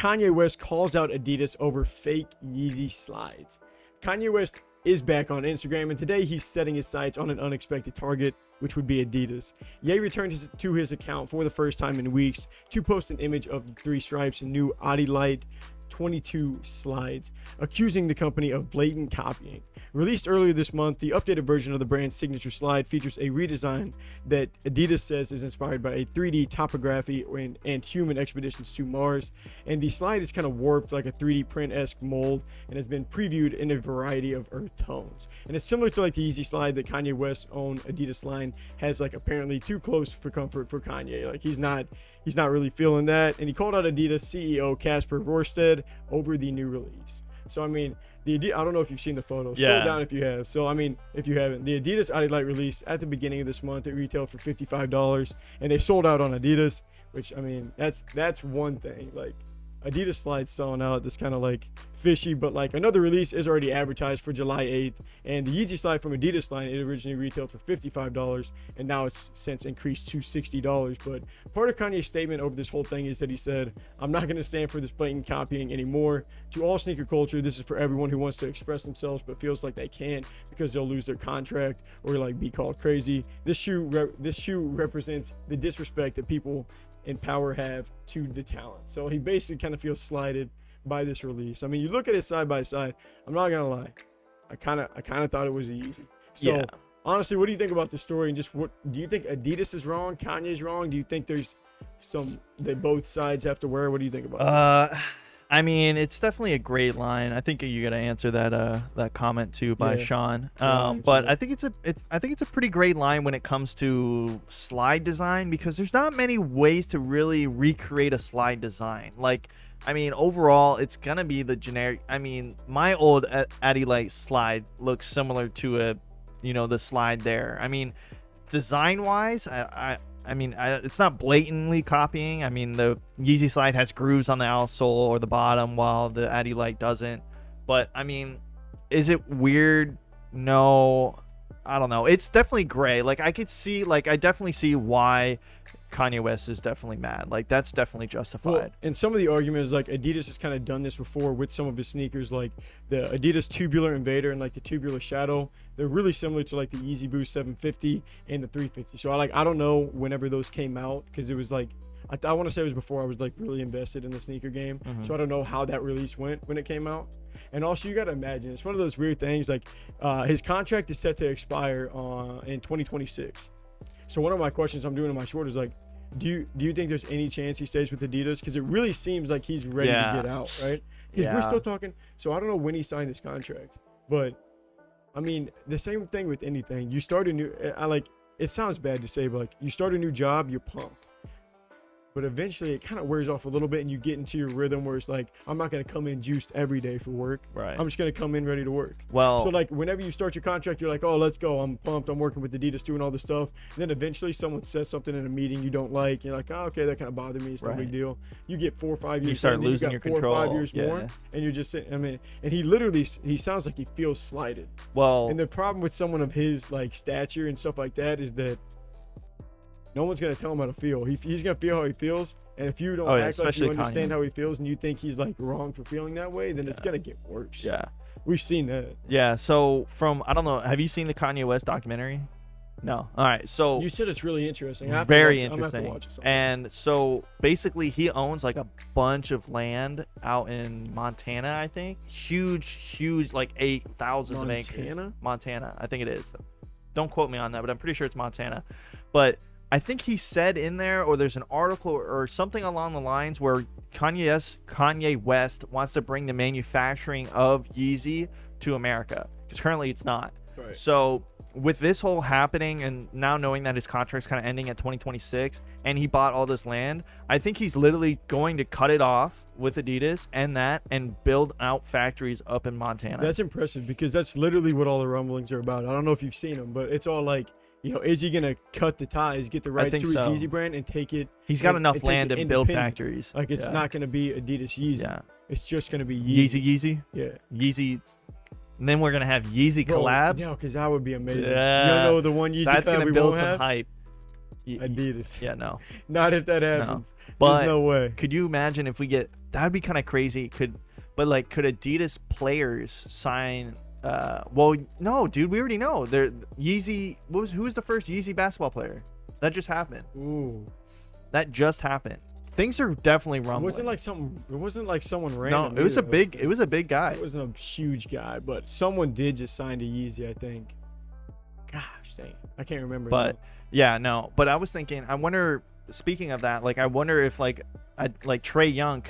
Kanye West calls out Adidas over fake Yeezy slides. Kanye West is back on Instagram, and today he's setting his sights on an unexpected target, which would be Adidas. Ye returned to his account for the first time in weeks to post an image of the three stripes and new Adidas 22 slides, accusing the company of blatant copying. Released earlier this month, the updated version of the brand's signature slide features a redesign that Adidas says is inspired by a 3D topography and human expeditions to Mars. And the slide is kind of warped like a 3D print-esque mold and has been previewed in a variety of earth tones. And it's similar to like the Yeezy slide that Kanye West's own Adidas line has like apparently too close for comfort for Kanye. Like he's not really feeling that. And he called out Adidas CEO Casper Rorsted over the new release. So I mean, I don't know if you've seen the photo. Scroll down if you have. So I mean, if you haven't, the Adidas Adidas release at the beginning of this month, it retailed for $55, and they sold out on Adidas. Which I mean, that's one thing. Like Adidas slides selling out. That's kind of like fishy. But like another release is already advertised for July 8th, and the Yeezy slide from Adidas line, it originally retailed for $55, and now it's since increased to $60. But part of Kanye's statement over this whole thing is that he said, "I'm not going to stand for this blatant copying anymore. To all sneaker culture, this is for everyone who wants to express themselves but feels like they can't because they'll lose their contract or like be called crazy. This shoe represents the disrespect that people in power have to the talent." So he basically kind of feels slighted by this release. I mean, you look at it side by side. I'm not gonna lie, I kind of thought it was easy. So Yeah. honestly, what do you think about this story? And just what do you think Adidas is wrong? Kanye's wrong? Do you think there's that both sides have to wear? What do you think about it? I mean, it's definitely a great line. I think you got to answer that comment too by Sean. But I think it's a pretty great line when it comes to slide design, because there's not many ways to really recreate a slide design. Like, I mean, overall, it's gonna be the generic. I mean, my old Adidas slide looks similar to the slide there. I mean, design wise, I mean, it's not blatantly copying. I mean, the Yeezy slide has grooves on the outsole or the bottom, while the Adidas doesn't. But I mean, is it weird? No, I don't know. It's definitely gray. Like I definitely see why Kanye West is definitely mad. Like that's definitely justified. Well, and some of the argument is like Adidas has kind of done this before with some of his sneakers, like the Adidas Tubular Invader and like the Tubular Shadow. They're really similar to like the Yeezy Boost 750 and the 350. So I don't know whenever those came out, because it was like I want to say it was before I was like really invested in the sneaker game. So I don't know how that release went when it came out. And also, you got to imagine, it's one of those weird things. Like his contract is set to expire in 2026. So one of my questions I'm doing in my short is like, do you think there's any chance he stays with Adidas? Because it really seems like he's ready to get out, right? Because we're still talking. So I don't know when he signed his contract, but I mean, the same thing with anything. You start a new, it sounds bad to say, but like you start a new job, you're pumped. But eventually it kind of wears off a little bit, and you get into your rhythm where it's like, I'm not going to come in juiced every day for work. Right. I'm just going to come in ready to work. Well, so like whenever you start your contract, you're like, oh, let's go. I'm pumped. I'm working with Adidas doing all this stuff. And then eventually someone says something in a meeting you don't like. And you're like, oh, okay, that kind of bothered me. It's no big deal. You get 4 or 5 years. You start losing your control. 4 or 5 years more. And you're just sitting, I mean, and he sounds like he feels slighted. Well, and the problem with someone of his like stature and stuff like that is that no one's going to tell him how to feel. He's going to feel how he feels. And if you don't act like you understand how he feels and you think he's like wrong for feeling that way, then it's going to get worse. Yeah. We've seen that. Yeah. So I don't know, have you seen the Kanye West documentary? No. All right. So you said it's really interesting. Very interesting. I'm gonna have to watch it sometime. And so basically he owns like a bunch of land out in Montana, I think. Huge, like 8,000 acres. Montana, I think it is. Don't quote me on that, but I'm pretty sure it's Montana. But I think he said in there, or there's an article or something along the lines where Kanye West wants to bring the manufacturing of Yeezy to America, because currently it's not. Right. So with this whole happening, and now knowing that his contract's kind of ending at 2026, and he bought all this land, I think he's literally going to cut it off with Adidas and build out factories up in Montana. That's impressive, because that's literally what all the rumblings are about. I don't know if you've seen them, but it's all like, is he going to cut the ties, get the rights to his Yeezy brand, and take it? He's got enough land to build factories. Like, it's not going to be Adidas Yeezy. Yeah. It's just going to be Yeezy. Yeezy? Yeah. Yeezy. And then we're going to have Yeezy collabs. Yeah, because that would be amazing. Yeah. You don't know the one Yeezy that's collab going to we build won't some have? hype. Adidas. Yeah, no. Not if that happens. No. But there's no way. Could you imagine if we get that would be kind of crazy. Could Adidas players sign? Well, no, dude, we already know. Yeezy. Who was the first Yeezy basketball player? That just happened. Ooh. That just happened. Things are definitely rumbling. It wasn't like someone random. No, it was a big guy. It wasn't a huge guy, but someone did just sign to Yeezy, I think. Gosh, dang, I can't remember. But yeah, no. But I was thinking, I wonder. Speaking of that, like, I wonder if like Trae Young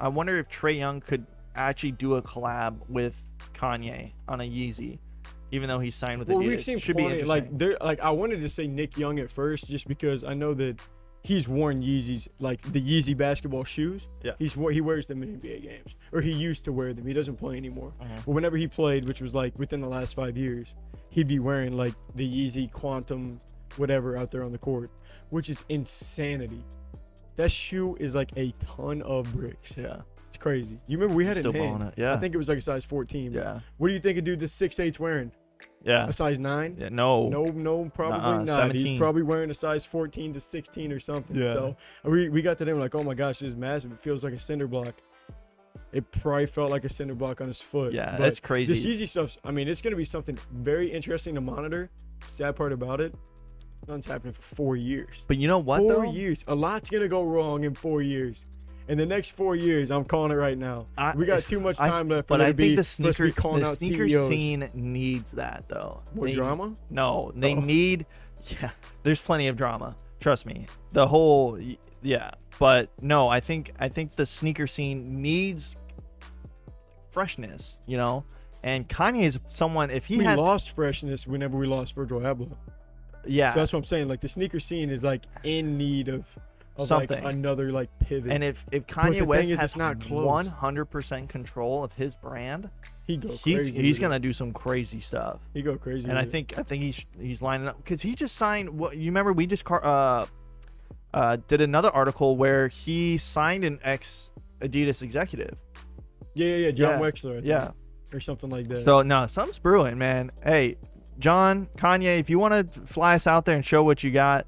I wonder if Trae Young could actually do a collab with Kanye on a Yeezy, even though he's signed with Adidas. We've seen Should be interesting. I wanted to say Nick Young at first, just because I know that he's worn Yeezys, like the Yeezy basketball shoes. Yeah. He wears them in NBA games, or he used to wear them. He doesn't play anymore. But whenever he played, which was like within the last 5 years, he'd be wearing like the Yeezy Quantum whatever out there on the court, which is insanity. That shoe is like a ton of bricks. Yeah. It's crazy. You remember we had it in hand. It. Yeah. I think it was like a size 14. Yeah. What do you think a dude that's 6'8's wearing? Yeah. A size 9? Yeah, no. No, probably not. 17. He's probably wearing a size 14 to 16 or something. Yeah. So we got to them like, oh my gosh, this is massive. It feels like a cinder block. It probably felt like a cinder block on his foot. Yeah, but that's crazy. This Yeezy stuff, I mean, it's going to be something very interesting to monitor. Sad part about it, nothing's happening for 4 years. But you know what, 4 years. A lot's going to go wrong in 4 years. In the next 4 years, I'm calling it right now. We got too much time left for but I think the sneaker scene needs that, though. More drama? No, they need. Yeah, there's plenty of drama. Trust me. The whole, yeah. But no, I think the sneaker scene needs freshness, you know. And Kanye is someone. If he lost freshness whenever we lost Virgil Abloh. Yeah. So that's what I'm saying. Like the sneaker scene is like in need of something, like another like pivot. And if Kanye West has 100% control of his brand, he's gonna do some crazy stuff. He go crazy. And I think he's lining up because he just signed. What you remember? We just did another article where he signed an ex Adidas executive. Yeah. John Wexler. I think, yeah, or something like that. So no, something's brewing, man. Hey, John, Kanye, if you want to fly us out there and show what you got.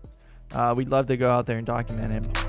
We'd love to go out there and document it.